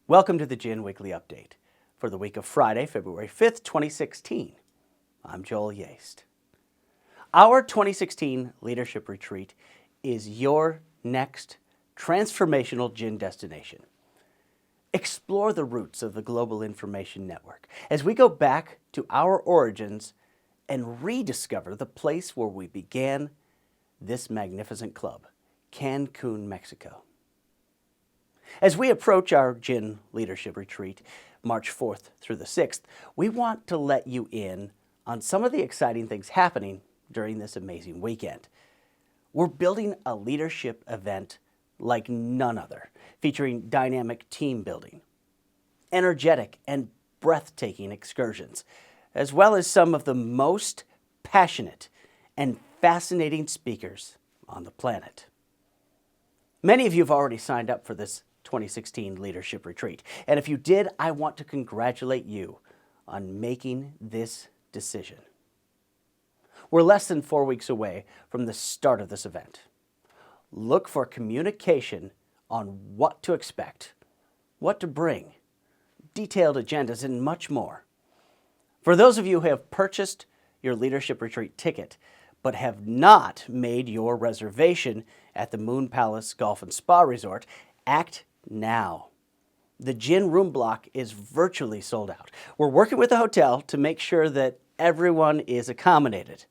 Welcome to the Gin Weekly Update for the week of Friday, February 5th, 2016. I'm Joel Yaste. Our 2016 Leadership Retreat is your next transformational gin destination. Explore the roots of the Global Information Network as we go back to our origins and rediscover the place where we began this magnificent club, Cancun, Mexico. As we approach our Gin Leadership Retreat, March 4th through the 6th, we want to let you in on some of the exciting things happening during this amazing weekend. We're building a leadership event like none other, featuring dynamic team building, energetic and breathtaking excursions, as well as some of the most passionate and fascinating speakers on the planet. Many of you have already signed up for this 2016 Leadership Retreat, and if you did, I want to congratulate you on making this decision. We're less than 4 weeks away from the start of this event. Look for communication on what to expect, what to bring, detailed agendas, and much more. For those of you who have purchased your Leadership Retreat ticket but have not made your reservation at the Moon Palace Golf and Spa Resort, act now. The gin room block is virtually sold out. We're working with the hotel to make sure that everyone is accommodated.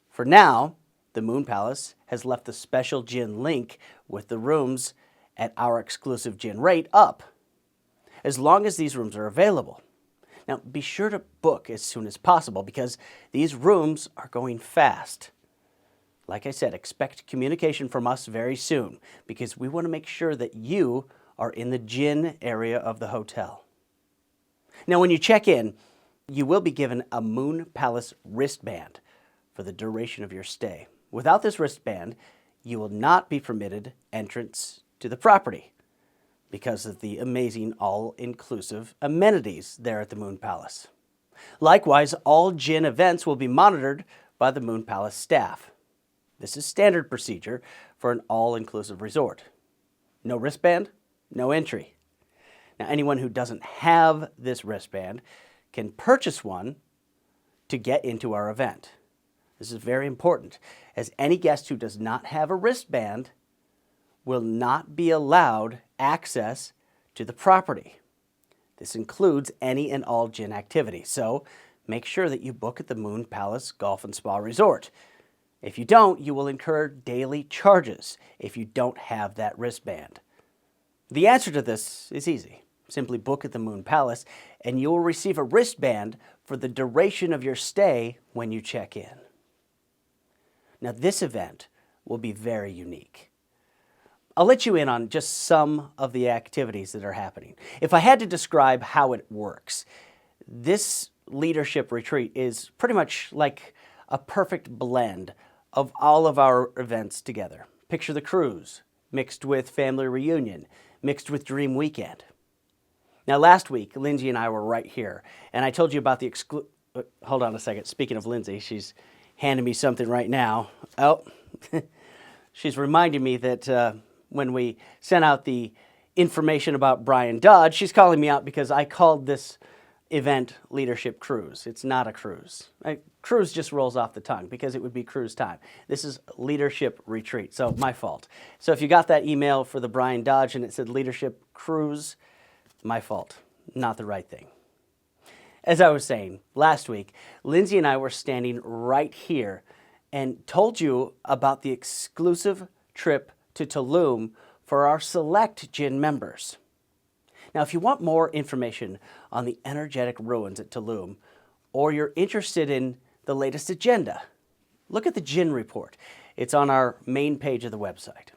For now, the Moon Palace has left the special gin link with the rooms at our exclusive gin rate up, as long as these rooms are available. Now, be sure to book as soon as possible because these rooms are going fast. Like I said, expect communication from us very soon because we want to make sure that you are in the gin area of the hotel. Now, when you check in, you will be given a Moon Palace wristband for the duration of your stay. Without this wristband, you will not be permitted entrance to the property because of the amazing all-inclusive amenities there at the Moon Palace. Likewise, all gin events will be monitored by the Moon Palace staff. This is standard procedure for an all-inclusive resort. No wristband, no entry. Now, anyone who doesn't have this wristband can purchase one to get into our event. This is very important, as any guest who does not have a wristband will not be allowed access to the property. This includes any and all gin activities, so make sure that you book at the Moon Palace Golf and Spa Resort. If you don't, you will incur daily charges if you don't have that wristband. The answer to this is easy. Simply book at the Moon Palace and you will receive a wristband for the duration of your stay when you check in. Now, this event will be very unique. I'll let you in on just some of the activities that are happening. If I had to describe how it works, this leadership retreat is pretty much like a perfect blend of all of our events together. Picture the cruise, mixed with family reunion, mixed with dream weekend. Now, last week, Lindsay and I were right here, and I told you about the hold on a second. Speaking of Lindsay, she's handing me something right now. Oh, she's reminding me that when we sent out the information about Brian Dodge, she's calling me out because I called this event Leadership Cruise. It's not a cruise. Cruise just rolls off the tongue because it would be cruise time. This is Leadership Retreat, so my fault. So if you got that email for the Brian Dodge and it said Leadership Cruise, my fault, not the right thing. As I was saying, last week, Lindsay and I were standing right here and told you about the exclusive trip to Tulum for our select gin members. Now, if you want more information on the energetic ruins at Tulum, or you're interested in the latest agenda, look at the Gin Report. It's on our main page of the website.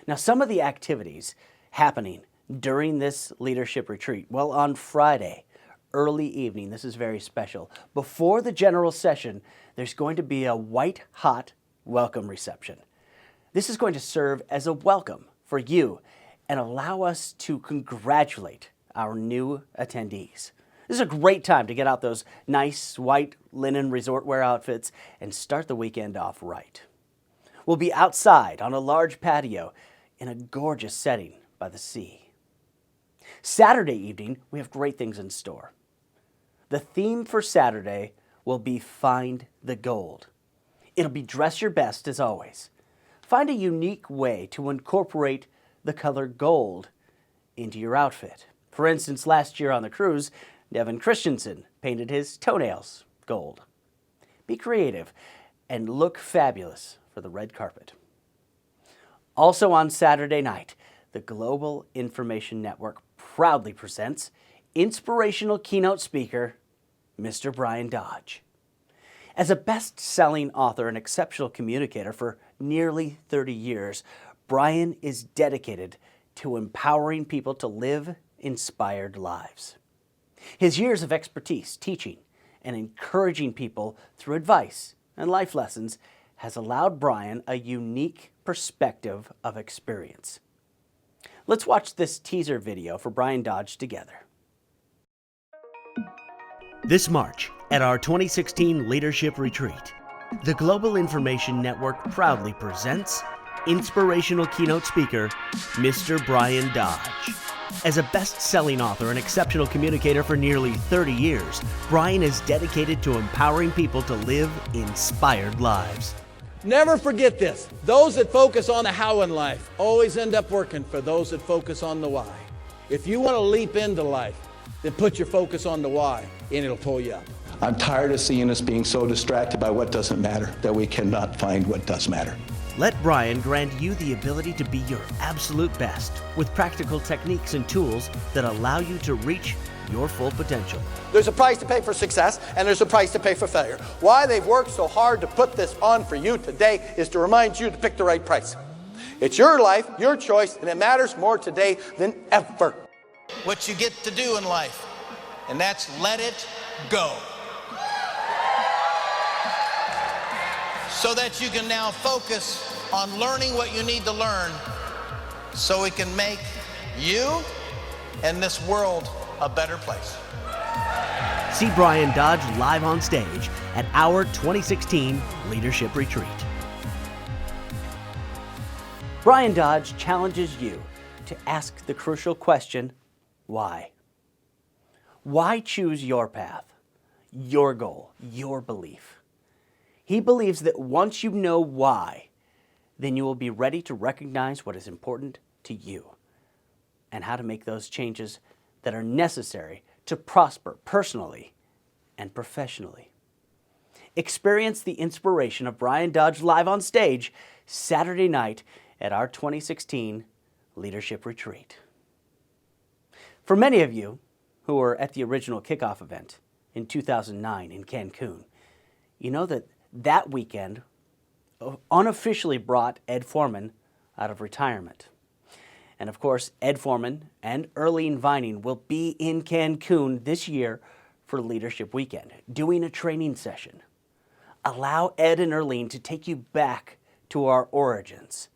Now, some of the activities happening during this leadership retreat, well, on Friday, early evening, this is very special, before the general session, there's going to be a white-hot welcome reception. This is going to serve as a welcome for you and allow us to congratulate our new attendees. This is a great time to get out those nice white linen resort wear outfits and start the weekend off right. We'll be outside on a large patio in a gorgeous setting by the sea. Saturday evening, we have great things in store. The theme for Saturday will be Find the Gold. It'll be dress your best as always. Find a unique way to incorporate the color gold into your outfit. For instance, last year on the cruise, Nevin Christensen painted his toenails gold. Be creative and look fabulous for the red carpet. Also on Saturday night, the Global Information Network proudly presents inspirational keynote speaker, Mr. Brian Dodge. As a best-selling author and exceptional communicator for nearly 30 years, Brian is dedicated to empowering people to live inspired lives. His years of expertise teaching and encouraging people through advice and life lessons has allowed Brian a unique perspective of experience. Let's watch this teaser video for Brian Dodge together. This March, at our 2016 Leadership Retreat, the Global Information Network proudly presents inspirational keynote speaker, Mr. Brian Dodge. As a best-selling author and exceptional communicator for nearly 30 years, Brian is dedicated to empowering people to live inspired lives. Never forget this. Those that focus on the how in life always end up working for those that focus on the why. If you want to leap into life, then put your focus on the why, and it'll pull you up. I'm tired of seeing us being so distracted by what doesn't matter that we cannot find what does matter. Let Brian grant you the ability to be your absolute best with practical techniques and tools that allow you to reach your full potential. There's a price to pay for success, and there's a price to pay for failure. Why they've worked so hard to put this on for you today is to remind you to pick the right price. It's your life, your choice, and it matters more today than ever. What you get to do in life, and that's let it go. So that you can now focus on learning what you need to learn so it can make you and this world a better place. See Brian Dodge live on stage at our 2016 Leadership Retreat. Brian Dodge challenges you to ask the crucial question, why? Why choose your path, your goal, your belief? He believes that once you know why, then you will be ready to recognize what is important to you and how to make those changes that are necessary to prosper personally and professionally. Experience the inspiration of Brian Dodge live on stage Saturday night at our 2016 Leadership Retreat. For many of you who were at the original kickoff event in 2009 in Cancun, you know that weekend unofficially brought Ed Foreman out of retirement. And of course, Ed Foreman and Earlene Vining will be in Cancun this year for Leadership Weekend, doing a training session. Allow Ed and Earlene to take you back to our origins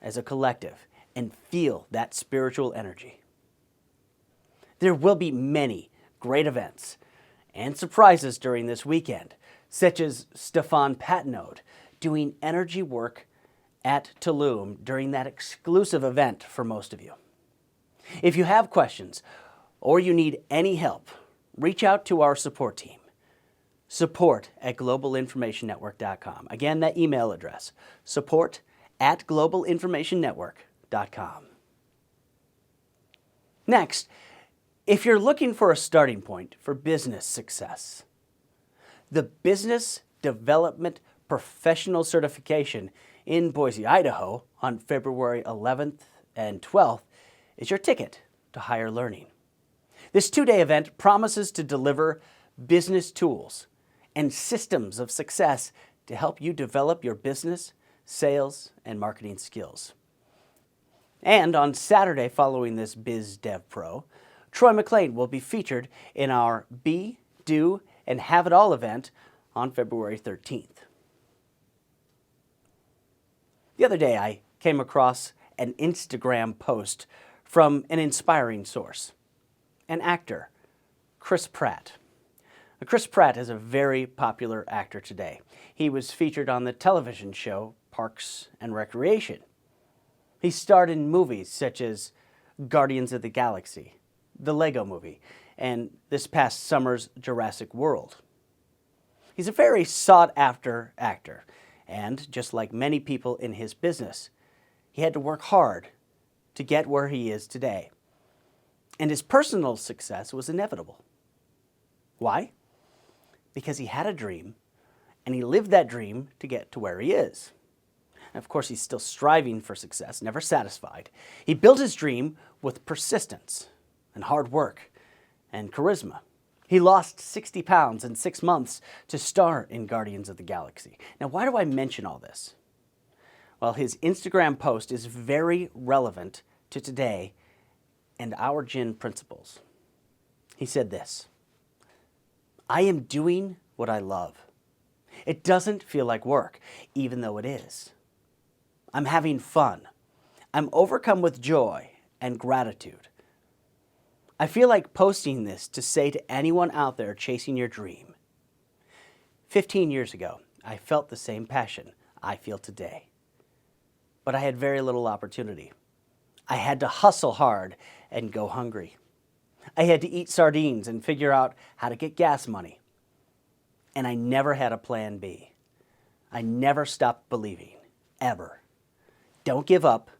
as a collective and feel that spiritual energy. There will be many great events and surprises during this weekend, such as Stefan Patnode doing energy work at Tulum during that exclusive event for most of you. If you have questions or you need any help, reach out to our support team, support@globalinformationnetwork.com. Again, that email address, support@globalinformationnetwork.com. Next, if you're looking for a starting point for business success, the Business Development Professional Certification in Boise, Idaho on February 11th and 12th is your ticket to higher learning. This two-day event promises to deliver business tools and systems of success to help you develop your business, sales, and marketing skills. And on Saturday following this Biz Dev Pro, Troy McLean will be featured in our Be, Do, and Have It All event on February 13th. The other day, I came across an Instagram post from an inspiring source, an actor, Chris Pratt. Now, Chris Pratt is a very popular actor today. He was featured on the television show Parks and Recreation. He starred in movies such as Guardians of the Galaxy, the Lego Movie and this past summer's Jurassic World. He's a very sought-after actor, and just like many people in his business, he had to work hard to get where he is today. And his personal success was inevitable. Why? Because he had a dream, and he lived that dream to get to where he is. And of course, he's still striving for success, never satisfied. He built his dream with persistence and hard work and charisma. He lost 60 pounds in 6 months to star in Guardians of the Galaxy. Now, why do I mention all this? Well, his Instagram post is very relevant to today and our Gin principles. He said this: "I am doing what I love. It doesn't feel like work, even though it is. I'm having fun. I'm overcome with joy and gratitude. I feel like posting this to say to anyone out there chasing your dream. 15 years ago, I felt the same passion I feel today. But I had very little opportunity. I had to hustle hard and go hungry. I had to eat sardines and figure out how to get gas money. And I never had a plan B. I never stopped believing, ever. Don't give up.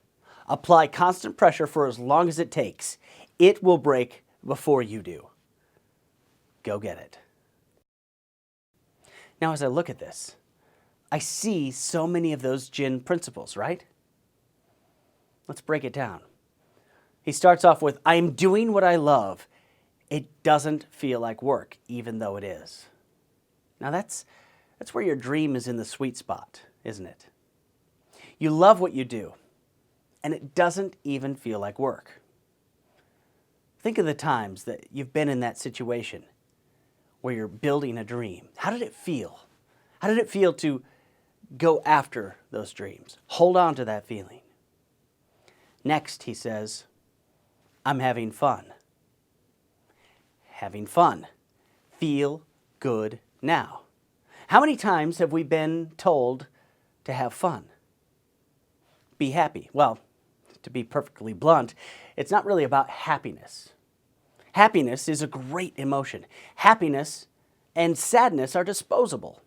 Apply constant pressure for as long as it takes. It will break before you do. Go get it." Now, as I look at this, I see so many of those Gin principles, right? Let's break it down. He starts off with, "I am doing what I love. It doesn't feel like work, even though it is." Now that's where your dream is in the sweet spot, isn't it? You love what you do, and it doesn't even feel like work. Think of the times that you've been in that situation where you're building a dream. How did it feel? How did it feel to go after those dreams? Hold on to that feeling. Next, he says, "I'm having fun." Having fun. Feel good now. How many times have we been told to have fun? Be happy. Well, to be perfectly blunt, it's not really about happiness. Happiness is a great emotion. Happiness and sadness are disposable.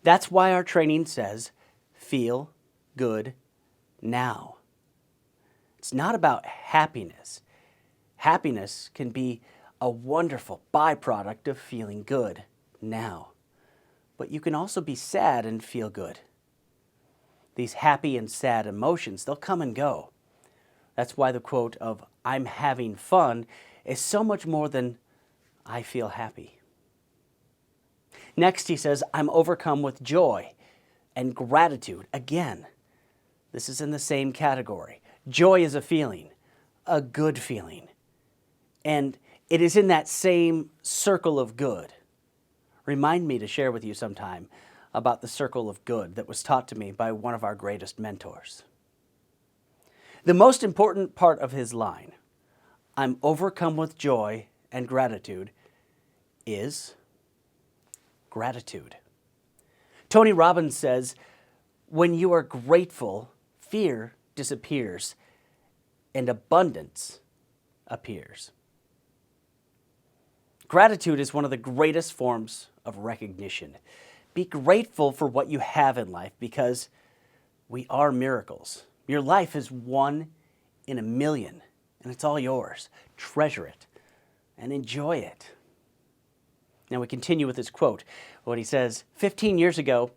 That's why our training says, feel good now. It's not about happiness. Happiness can be a wonderful byproduct of feeling good now. But you can also be sad and feel good. These happy and sad emotions, they'll come and go. That's why the quote of "I'm having fun" is so much more than "I feel happy." Next, he says, "I'm overcome with joy and gratitude." Again, this is in the same category. Joy is a feeling, a good feeling. And it is in that same circle of good. Remind me to share with you sometime about the circle of good that was taught to me by one of our greatest mentors. The most important part of his line, "I'm overcome with joy and gratitude," is gratitude. Tony Robbins says, "When you are grateful, fear disappears and abundance appears." Gratitude is one of the greatest forms of recognition. Be grateful for what you have in life because we are miracles. Your life is 1 in a million, and it's all yours. Treasure it and enjoy it. Now we continue with this quote when he says, 15 years ago,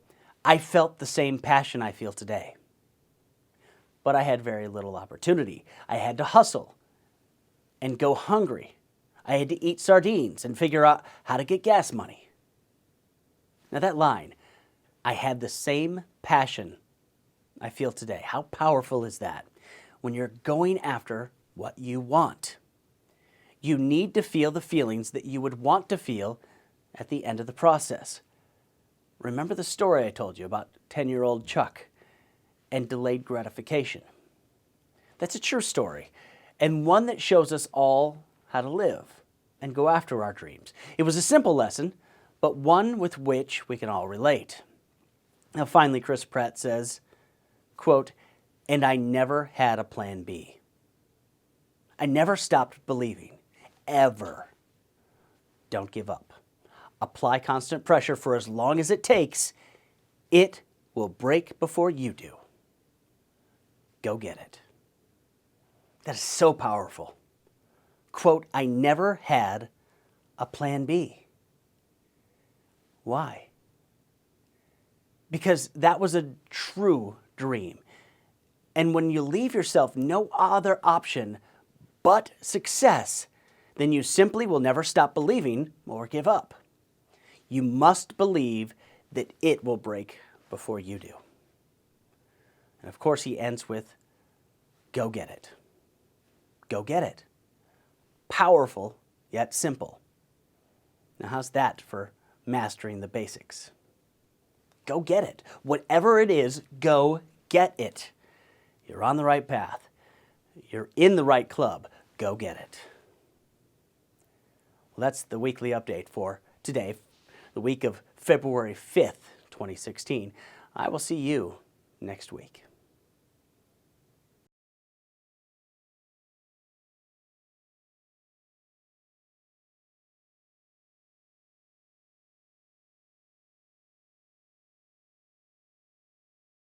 I felt the same passion I feel today. But I had very little opportunity. I had to hustle and go hungry. I had to eat sardines and figure out how to get gas money. Now that line, I had the same passion I feel today. How powerful is that? When you're going after what you want, you need to feel the feelings that you would want to feel at the end of the process. Remember the story I told you about 10-year-old Chuck and delayed gratification? That's a true story, and one that shows us all how to live and go after our dreams. It was a simple lesson, but one with which we can all relate. Now finally, Chris Pratt says, quote, "And I never had a plan B. I never stopped believing, ever. Don't give up. Apply constant pressure for as long as it takes. It will break before you do. Go get it. That is so powerful. Quote, I never had a plan B. Why? Because that was a true dream. And when you leave yourself no other option but success, then you simply will never stop believing or give up. You must believe that it will break before you do. And of course, he ends with, go get it. Go get it. Powerful, yet simple. Now, how's that for mastering the basics? Go get it. Whatever it is, go get it. You're on the right path. You're in the right club. Go get it. Well, that's the weekly update for today, the week of February 5th, 2016. I will see you next week.